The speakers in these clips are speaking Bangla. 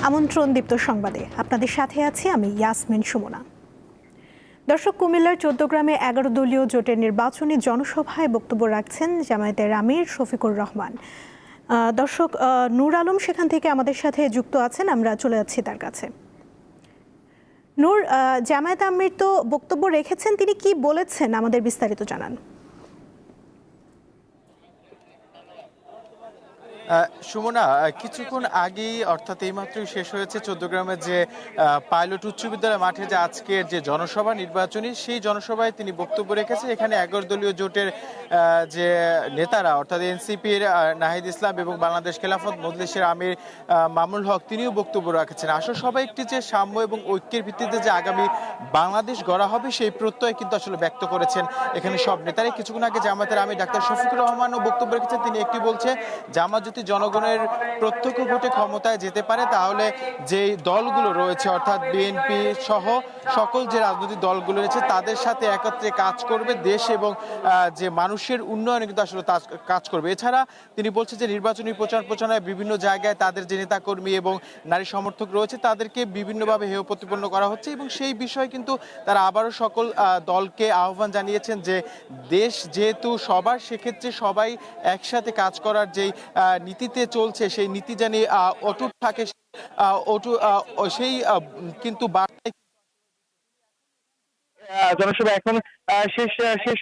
আমন্ত্রণ দীপ্ত সংবাদে আপনাদের সাথে আছি আমি ইয়াসমিন সুমনা। দর্শক, কুমিল্লার ১৪ গ্রামে ১১ দলীয় জোটের নির্বাচনী জনসভায় বক্তব্য রাখছেন জামায়াতের আমির শফিকুর রহমান। দর্শক, নূর আলম সেখান থেকে আমাদের সাথে যুক্ত আছেন, আমরা চলে যাচ্ছি তার কাছে। নূর, জামায়াত আমির তো বক্তব্য রেখেছেন, তিনি কি বলেছেন আমাদের বিস্তারিত জানান। সুমনা, কিছুক্ষণ আগেই অর্থাৎ এইমাত্রই শেষ হয়েছে ১৪ গ্রামের যে পাইলট উচ্চ বিদ্যালয় মাঠে যে আজকের যে জনসভা নির্বাচনী, সেই জনসভায় তিনি বক্তব্য রেখেছেন। এখানে ১১ দলীয় জোটের যে নেতারা অর্থাৎ এনসিপির নাহিদ ইসলাম এবং বাংলাদেশ খেলাফত মজলিসের আমির মামুনুল হক, তিনিও বক্তব্য রাখছেন। আসলে সবাই একটি যে সাম্য এবং ঐক্যের ভিত্তিতে যে আগামী বাংলাদেশ গড়া হবে সেই প্রত্যয় কিন্তু আসলে ব্যক্ত করেছেন এখানে সব নেতারাই। কিছুক্ষণ আগে জামায়াতের আমির ডাক্তার শফিকুর রহমানও বক্তব্য রেখেছেন। তিনি একটি বলছে, জামাত যদি জনগণের প্রত্যক্ষ ভোটে ক্ষমতায় যেতে পারে তাহলে যে দলগুলো রয়েছে অর্থাৎ বিএনপি সহ সকল যে রাজনৈতিক দলগুলো রয়েছে তাদের সাথে একত্রে কাজ করবে, দেশ এবং যে মানুষের উন্নয়নে কিন্তু আসলে কাজ করবে। এছাড়া তিনি বলছেন যে নির্বাচনী প্রচারণায় বিভিন্ন জায়গায় তাদের যে নেতাকর্মী এবং নারী সমর্থক রয়েছে তাদেরকে বিভিন্নভাবে হেয় প্রতিপন্ন করা হচ্ছে এবং সেই বিষয়ে কিন্তু তারা আবারও সকল দলকে আহ্বান জানিয়েছেন যে দেশ যেহেতু সবার, সেক্ষেত্রে সবাই একসাথে কাজ করার যেই নীতিতে চলছে সেই নীতি জানি অটুট থাকে, সেই কিন্তু বার্তায় জনসভা এখন শেষ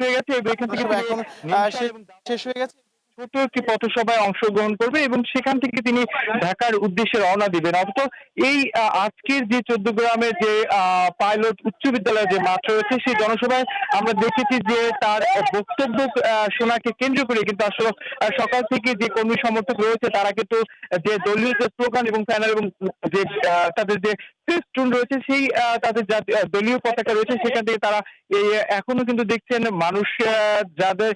হয়ে গেছে। এখান থেকে এখন শেষ হয়ে গেছে। ছোট একটি পথসভায় অংশগ্রহণ করবে এবং সেখান থেকে তিনি ঢাকার উদ্দেশ্যে রওনা দিবেন। অথচ এই আজকের যে ১৪ গ্রামের যে পাইলট উচ্চ বিদ্যালয়ের যে মাঠ রয়েছে সেই জনসভায় আমরা দেখেছি যে তার বক্তব্য শোনাকে কেন্দ্র করে কিন্তু আসলে সকাল থেকে যে কর্মী সমর্থক রয়েছে তারা কিন্তু যে দলীয় যে স্লোগান এবং ব্যানার এবং যে তাদের যে ফেস্টুন রয়েছে সেই তাদের দলীয় পতাকা রয়েছে সেখান থেকে তারা এই এখনো কিন্তু দেখছেন মানুষ যাদের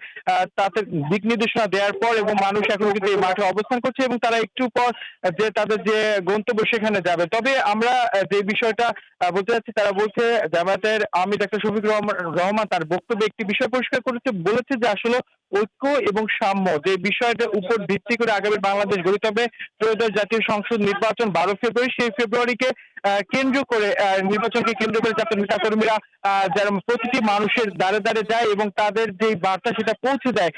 তাদের দিক নির্দেশনা দেওয়ার পর এবং মানুষ এখনো কিন্তু এই মাঠে অবস্থান করছে এবং তারা একটু পর যে তাদের যে গন্তব্য সেখানে যাবে। তবে আমরা যে বিষয়টা বলতে যাচ্ছি, তারা বলছে জামায়াতের আমির ডাক্তার শফিকুর রহমান তার বক্তব্যে একটি বিষয় পরিষ্কার করেছে, বলেছে যে আসলে ঐক্য এবং সাম্য যে বিষয়টার উপর ভিত্তি করে আগামী বাংলাদেশ গড়তে হবে। ত্রয়োদশ জাতীয় সংসদ নির্বাচন ১২ ফেব্রুয়ারি, সেই ফেব্রুয়ারিকে কেন্দ্র করে নির্বাচনকে কেন্দ্র করে যাতে নেতাকর্মীরা যারা প্রতিটি মানুষের দ্বারে দ্বারে যায় এবং তাদের যে বার্তা সেটা পৌঁছে দেয়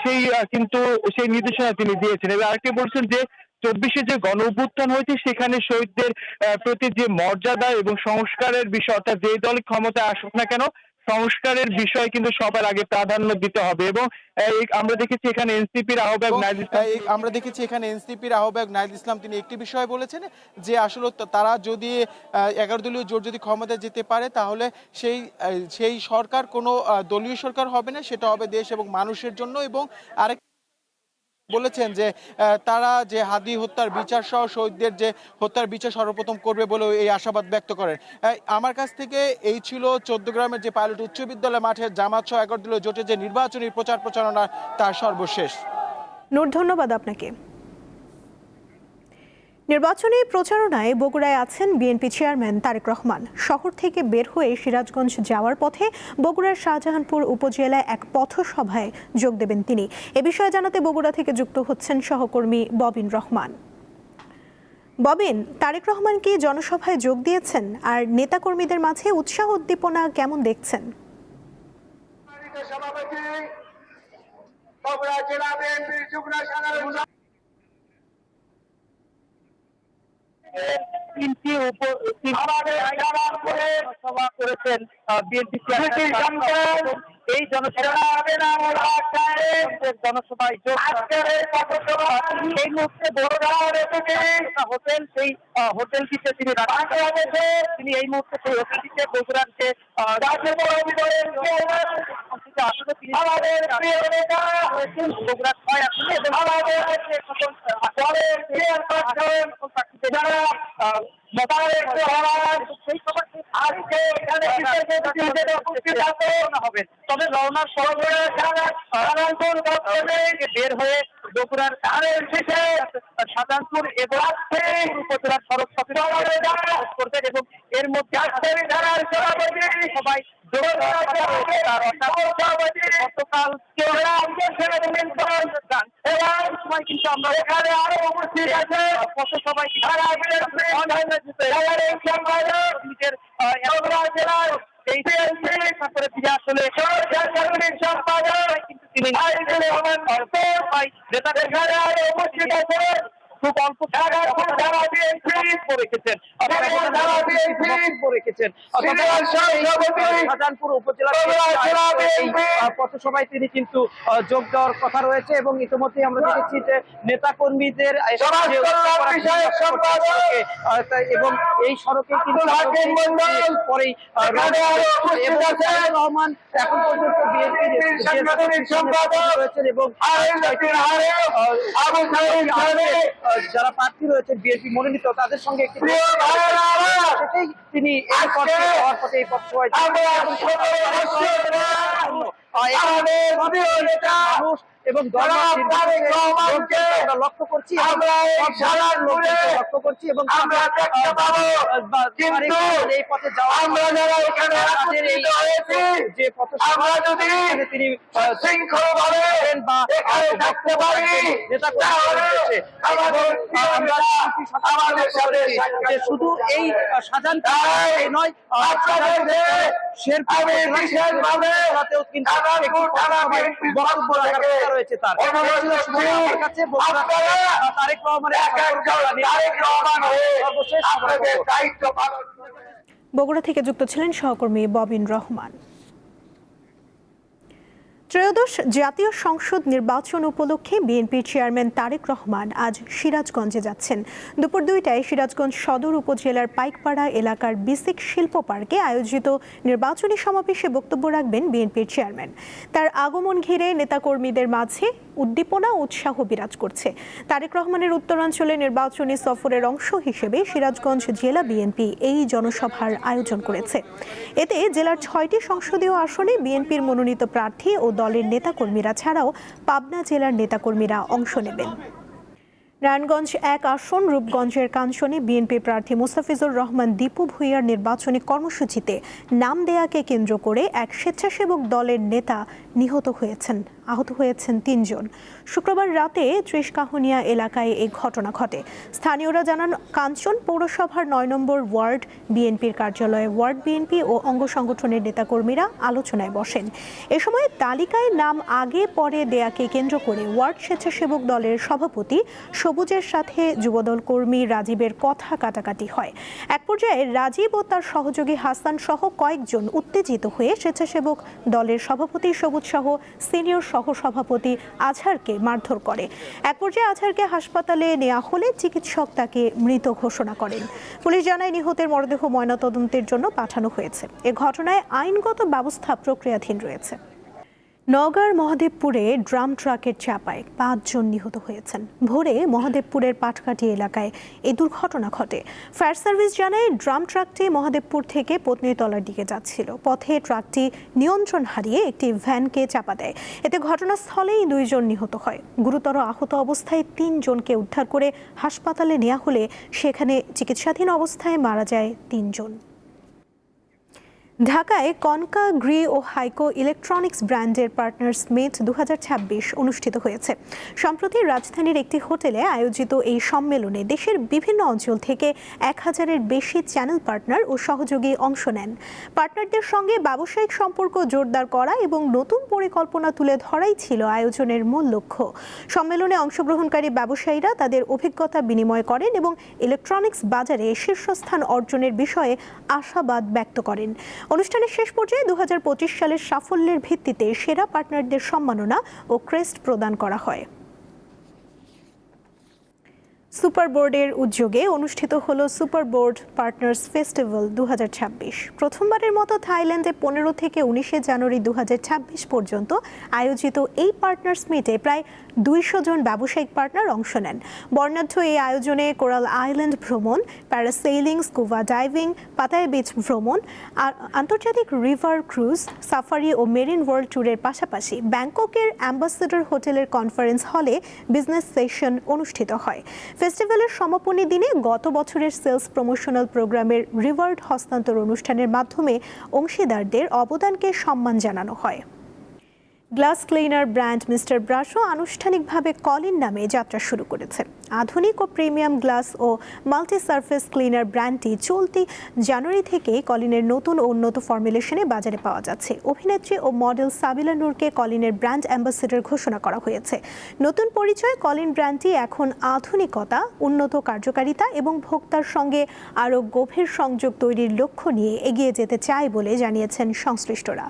সেই কিন্তু সেই নির্দেশনা তিনি দিয়েছেন। এবং আরেকটি বলছেন যে ২৪-এ যে গণ অভ্যুত্থান হয়েছে সেখানে শহীদদের প্রতি যে মর্যাদা এবং সংস্কারের বিষয়, অর্থাৎ যে দল ক্ষমতায় আসুক না কেন সংস্কারের বিষয় কিন্তু সবার আগে প্রাধান্য দিতে হবে। এবং আমরা দেখেছি এখানে এনসিপির আহ্বায়ক নাহিদ ইসলাম তিনি একটি বিষয় বলেছেন যে আসলে তারা যদি ১১ দলীয় জোট যদি ক্ষমতায় যেতে পারে তাহলে সেই সরকার কোনো দলীয় সরকার হবে না, সেটা হবে দেশ এবং মানুষের জন্য। এবং আরেক বলেছেন যে তারা যে হাদি হত্যার বিচার সহ শহীদদের যে হত্যার বিচার সর্বপ্রথম করবে বলে এই আশাবাদ ব্যক্ত করেন। আমার কাছ থেকে এই ছিল ১৪ গ্রামের যে পাইলট উচ্চ বিদ্যালয় মাঠের জামাত সহ ১১ দলীয় জোটের যে নির্বাচনী প্রচারণা তার সর্বশেষ। নূর, ধন্যবাদ আপনাকে। নির্বাচনী প্রচারণায় বগুড়ায় আছেন বিএনপি চেয়ারম্যান তারেক রহমান। শহর থেকে বের হয়ে সিরাজগঞ্জ যাওয়ার পথে বগুড়ার শাহজাহানপুর উপজেলায় এক পথসভায় যোগ দেবেন তিনি। এ বিষয়ে জানাতে বগুড়া থেকে যুক্ত হচ্ছেন সহকর্মী ববিন রহমান। ববিন, তারেক রহমান কি জনসভায় যোগ দিয়েছেন? আর নেতাকর্মীদের মাঝে উৎসাহ উদ্দীপনা কেমন দেখছেন? তিনটি সভা করেছেন বিএনপি এই জনসভায় এই মুহূর্তে হোটেল, সেই হোটেলটিতে তিনি এই মুহূর্তে সেই হোটেলটিতে বগুড়ার যে আসলে তিনি বগুড়ার ৬ আসনে তবে রওনার বের হয়ে বগুড়ার শাহজাহানপুর এবং উপজেলার সড়ক করবেন এবং এর মধ্যে সবাই গতকাল সময় কিন্তু আমরা এখানে আরো উপস্থিত আছে পথসভায় এই তারপরে তিনি আসলে কিন্তু তিনি উপস্থিত আছে খুব অল্প রেখেছেন শাহজাহানপুর উপজেলা পথসভায় তিনি কিন্তু যোগ দেওয়ার কথা রয়েছে এবং ইতিমধ্যে আমরা দেখেছি যে নেতা কর্মীদের এবং এই সড়কে কিন্তু পরেই রহমান এখন পর্যন্ত রয়েছেন এবং যারা প্রার্থী রয়েছেন বিএনপি মনোনীত তাদের সঙ্গে একটি তিনি হওয়ার পথে এই পথসভায় মানুষ এবং লক্ষ্য করছি এবং এই পথে যাওয়া যে পথ তিনি শৃঙ্খলভাবে থাকতে পারি শুধু এই শাহজাহানপুর নয় শেরপুরেও কিন্তু বক্তব্য রাখার কথা রয়েছে তার কাছে তারেক বগুড়া থেকে যুক্ত ছিলেন সহকর্মী ববিন রহমান। ত্রয়োদশ জাতীয় সংসদ নির্বাচন উপলক্ষে বিএনপির চেয়ারম্যান তারেক রহমান আজ সিরাজগঞ্জে যাচ্ছেন। দুপুর 2টায় সিরাজগঞ্জ সদর উপজেলার পাইকপাড়া এলাকার বিসিক শিল্প পার্কে আয়োজিত নির্বাচনী সমাবেশে বক্তব্য রাখবেন বিএনপির চেয়ারম্যান। তার আগমন ঘিরে নেতাকর্মীদের মাঝে উদ্দীপনা উৎসাহ বিরাজ করছে। তারেক রহমানের উত্তরাঞ্চলে নির্বাচনী সফরের অংশ হিসেবে সিরাজগঞ্জ জেলা বিএনপি এই জনসভার আয়োজন করেছে। এতে জেলার 6টি সংসদীয় আসনে বিএনপির মনোনীত প্রার্থী ও দলের নেতাকর্মীরা ছাড়াও পাবনা জেলার নেতাকর্মীরা অংশ নেবেন। নারায়ণগঞ্জ 1 আসন রূপগঞ্জের কাঞ্চনে বিএনপি প্রার্থী মোস্তাফিজুর রহমান দীপু ভূঁইয়ার নির্বাচনী কর্মসূচিতে নাম দেয়াকে কেন্দ্র করে এক স্বেচ্ছাসেবক দলের নেতা আহত হয়েছেন 3 জন। শুক্রবার রাতে ত্রিশকাহনিয়া এলাকায় এই ঘটনা ঘটে। স্থানীয়রা জানান, কাঞ্চন পৌরসভার 9 নম্বর ওয়ার্ড বিএনপির কার্যালয়ে ওয়ার্ড বিএনপি ও অঙ্গ সংগঠনের নেতাকর্মীরা আলোচনায় বসেন। এ সময় তালিকায় নাম আগে পরে দেয়াকে কেন্দ্র করে ওয়ার্ড স্বেচ্ছাসেবক দলের সভাপতি সবুজের সাথে যুবদল কর্মী রাজীবের কথা কাটাকাটি হয়। এক পর্যায়ে রাজীব ও তার সহযোগী হাসান সহ কয়েকজন উত্তেজিত হয়ে স্বেচ্ছাসেবক দলের সভাপতি সবুজ সহ সিনিয়র সহসভাপতি আজহারকে মারধর করে। এক পর্যায়ে আজহারকে হাসপাতালে নেওয়া হলে চিকিৎসক তাকে মৃত ঘোষণা করেন। পুলিশ জানায়, নিহতের মরদেহ ময়নাতদন্তের জন্য পাঠানো হয়েছে। এ ঘটনায় আইনগত ব্যবস্থা প্রক্রিয়াধীন রয়েছে। নওগাঁর মহাদেবপুরে ড্রাম ট্রাকের চাপায় 5 জন নিহত হয়েছেন। ভোরে মহাদেবপুরের পাটকাটি এলাকায় এই দুর্ঘটনা ঘটে। ফায়ার সার্ভিস জানায়, ড্রাম ট্রাকটি মহাদেবপুর থেকে পত্নীতলার দিকে যাচ্ছিল। পথে ট্রাকটি নিয়ন্ত্রণ হারিয়ে একটি ভ্যানকে চাপা দেয়। এতে ঘটনাস্থলেই 2 জন নিহত হয়। গুরুতর আহত অবস্থায় 3 জনকে উদ্ধার করে হাসপাতালে নেওয়া হলে সেখানে চিকিৎসাধীন অবস্থায় মারা যায় 3 জন। ঢাকায় কনকা গ্রি ও হাইকো ইলেকট্রনিক্স ব্র্যান্ডের পার্টনার্স মিট 2026 অনুষ্ঠিত হয়েছে। সম্প্রতি রাজধানীর একটি হোটেলে আয়োজিত এই সম্মেলনে দেশের বিভিন্ন অঞ্চল থেকে 1000-এর বেশি চ্যানেল পার্টনার ও সহযোগী অংশ নেন। পার্টনারদের সঙ্গে ব্যবসায়িক সম্পর্ক জোরদার করা এবং নতুন পরিকল্পনা তুলে ধরাই ছিল আয়োজনের মূল লক্ষ্য। সম্মেলনে অংশগ্রহণকারী ব্যবসায়ীরা তাদের অভিজ্ঞতা বিনিময় করেন এবং ইলেকট্রনিক্স বাজারে শীর্ষস্থান অর্জনের বিষয়ে আশাবাদ ব্যক্ত করেন। অনুষ্ঠানের শেষ পর্যায়ে 2025 সালের সাফল্যের ভিত্তিতে সেরা পার্টনারদের সম্মাননা ও ক্রেস্ট প্রদান করা হয়। সুপার বোর্ডের উদ্যোগে অনুষ্ঠিত হলো সুপার বোর্ড পার্টনার্স ফেস্টিভ্যাল 2026। প্রথমবারের মতো থাইল্যান্ডে 15 থেকে 19 জানুয়ারি 2026 পর্যন্ত আয়োজিত এই পার্টনার্স মিটে প্রায় 200 জন ব্যবসায়িক পার্টনার অংশ নেন। বর্ণাঢ্য এই আয়োজনে কোরাল আইল্যান্ড ভ্রমণ, parasailing, scuba diving, Pattaya beach ভ্রমণ, আন্তর্জাতিক রিভার ক্রুজ, সাফারি ও মেরিন ওয়ার্ল্ড ট্যুরের পাশাপাশি ব্যাংককের অ্যাম্বাসেডর হোটেলের কনফারেন্স হলে বিজনেস সেশন অনুষ্ঠিত হয়। ফেস্টিভ্যালের সমাপনী দিনে গত বছরের সেলস প্রমোশনাল প্রোগ্রামের রিওয়ার্ড হস্তান্তর অনুষ্ঠানের মাধ্যমে অংশীদারদের অবদানকে সম্মান জানানো হয়। গ্লাস ক্লিনার ব্র্যান্ড মিস্টার ব্রাশও আনুষ্ঠানিকভাবে কলিন নামে যাত্রা শুরু করেছে। আধুনিক ও প্রিমিয়াম গ্লাস ও মাল্টি সারফেস ক্লিনার ব্র্যান্ডটি চলতি জানুয়ারি থেকে কলিনের নতুন ও উন্নত ফর্মুলেশনে বাজারে পাওয়া যাচ্ছে। অভিনেত্রী ও মডেল সাবিলা নূরকে কলিনের ব্র্যান্ড অ্যাম্বাসেডর ঘোষণা করা হয়েছে। নতুন পরিচয় কলিন ব্র্যান্ডটি এখন আধুনিকতা, উন্নত কার্যকারিতা এবং ভোক্তার সঙ্গে আরও গভীর সংযোগ তৈরির লক্ষ্য নিয়ে এগিয়ে যেতে চায় বলে জানিয়েছেন সংশ্লিষ্টরা।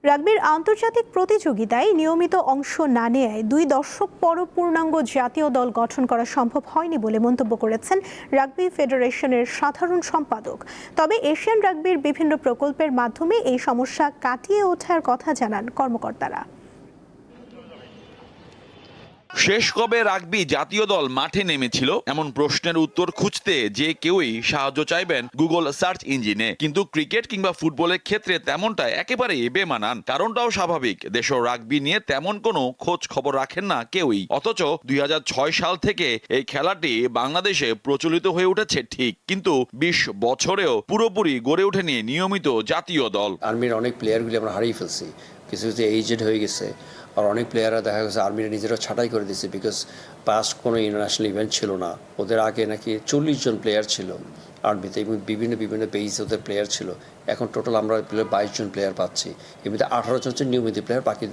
রাগবির আন্তর্জাতিক প্রতিযোগিতায় নিয়মিত অংশ না নেয় 2 দশক পরও পূর্ণাঙ্গ জাতীয় দল গঠন করা সম্ভব হয়নি বলে মন্তব্য করেছেন রাগবি ফেডারেশনের সাধারণ সম্পাদক। তবে এশিয়ান রাগবির বিভিন্ন প্রকল্পের মাধ্যমে এই সমস্যা কাটিয়ে ওঠার কথা জানান কর্মকর্তারা। শেষ কবে রাগবি জাতীয় দল মাঠে নেমেছিল এমন প্রশ্নের উত্তর খুঁজতে যে কেউই সাহায্য চাইবেন গুগল সার্চ ইঞ্জিনে, কিন্তু ক্রিকেট কিংবা ফুটবলের ক্ষেত্রে তেমনটা একেবারেই বেমানান। কারণটাও স্বাভাবিক, দেশের রাগবি নিয়ে তেমন কোনো খোঁজ খবর রাখেন না কেউই। অথচ 2006 সাল থেকে এই খেলাটি বাংলাদেশে প্রচলিত হয়ে উঠেছে ঠিক, কিন্তু 20 বছরেও পুরোপুরি গড়ে ওঠেনি নিয়মিত জাতীয় দল। আর্মির অনেক প্লেয়ারগুলি আমরা হারিয়ে ফেলছি, কিছু কিছু এইজেড হয়ে গেছে, আর অনেক প্লেয়াররা দেখা গেছে আর্মিরা নিজেরা ছাঁটাই করে দিয়েছে, বিকজ পাস্ট কোনো ইন্টারন্যাশনাল ইভেন্ট ছিল না। ওদের আগে নাকি 40 জন প্লেয়ার ছিল আর্মিতে এবং বিভিন্ন বেইজে ওদের প্লেয়ার ছিল। এখন টোটাল আমরা 22 জন প্লেয়ার পাচ্ছি, এমনিতে 18 জন হচ্ছে নিয়মিত প্লেয়ার, বাকি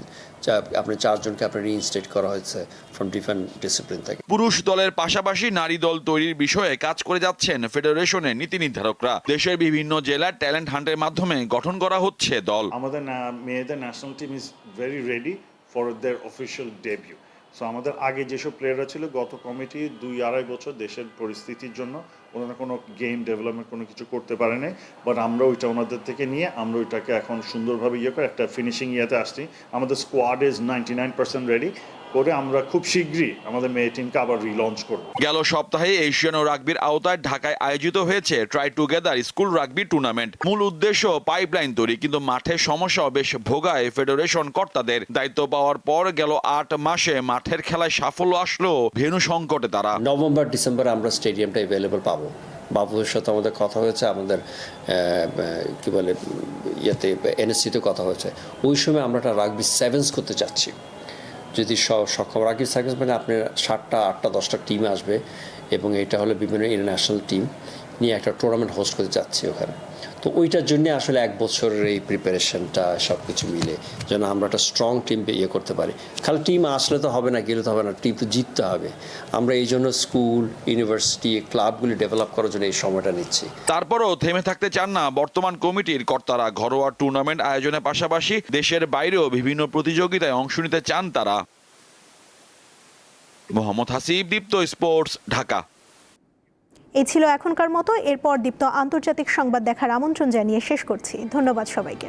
আপনি 4 জনকে আপনার রিইনস্টেট করা হয়েছে ফ্রম ডিফারেন্ট ডিসিপ্লিন থেকে। পুরুষ দলের পাশাপাশি নারী দল তৈরির বিষয়ে কাজ করে যাচ্ছেন ফেডারেশনের নীতি নির্ধারকরা। দেশের বিভিন্ন জেলার ট্যালেন্ট হান্টের মাধ্যমে গঠন করা হচ্ছে দল। আমাদের মেয়েদের national team is very ready for their official debut. So আমাদের আগে যেসব প্লেয়াররা ছিল, গত কমিটি 2-2.5 বছর দেশের পরিস্থিতির জন্য ওনারা কোনো গেম ডেভেলপমেন্ট কোনো কিছু করতে পারে নাই, বাট আমরা ওইটা ওনাদের থেকে নিয়ে আমরা ওইটাকে এখন সুন্দরভাবে করে একটা ফিনিশিং ইয়েতে আসছি। আমাদের স্কোয়াড ইজ 99% রেডি করে আমরা খুব শীঘ্রই আমাদের মেয়ে টিমকে আবার রিলঞ্চ করব। গেল সপ্তাহে এশিয়ান রাগবির আওতায় ঢাকায় আয়োজিত হয়েছে try together school rugby tournament. মূল উদ্দেশ্য পাইপলাইন তৈরি, কিন্তু মাঠের সমস্যা বেশ ভোগায় ফেডারেশন কর্তাদের। দায়িত্ব পাওয়ার পর গেল 8 মাসে মাঠের খেলায় সাফল্য আসলো ভেন্যু সংকটে তারা। নভেম্বর ডিসেম্বরে আমরা স্টেডিয়ামটা অ্যাভেলেবল পাবো। বাবুদের সাথে আমাদের কথা হয়েছে, আমাদের কি বলে এনএসসিতে কথা হয়েছে। ওই সময় আমরা একটা রাগবি সেভেন্স করতে চাচ্ছি। যদি সক্ষম রাগবি সেভেন্স মানে আপনার 7টা 8টা 10টা টিম আসবে এবং এটা হলো বিভিন্ন ইন্টারন্যাশনাল টিম নিয়ে একটা টুর্নামেন্ট হোস্ট করতে চাচ্ছি ওখানে। তো ওইটার জন্য আসলে 1 বছরের এই প্রিপারেশনটা সব কিছু মিলে যেন আমরা একটা স্ট্রং টিম করতে পারি। খালি টিম আসলে তো হবে না, গেলে তো হবে না, টিম তো জিততে হবে। আমরা এই জন্য স্কুল, ইউনিভার্সিটি, ক্লাবগুলি ডেভেলপ করার জন্য এই সময়টা নিচ্ছি। তারপরও থেমে থাকতে চান না বর্তমান কমিটির কর্তারা। ঘরোয়া টুর্নামেন্ট আয়োজনের পাশাপাশি দেশের বাইরেও বিভিন্ন প্রতিযোগিতায় অংশ নিতে চান তারা। মোহাম্মদ হাসিব, দীপ্ত স্পোর্টস, ঢাকা। এই ছিল এখনকার মতো। এরপর দীপ্ত আন্তর্জাতিক সংবাদ দেখার আমন্ত্রণ জানিয়ে শেষ করছি। ধন্যবাদ সবাইকে।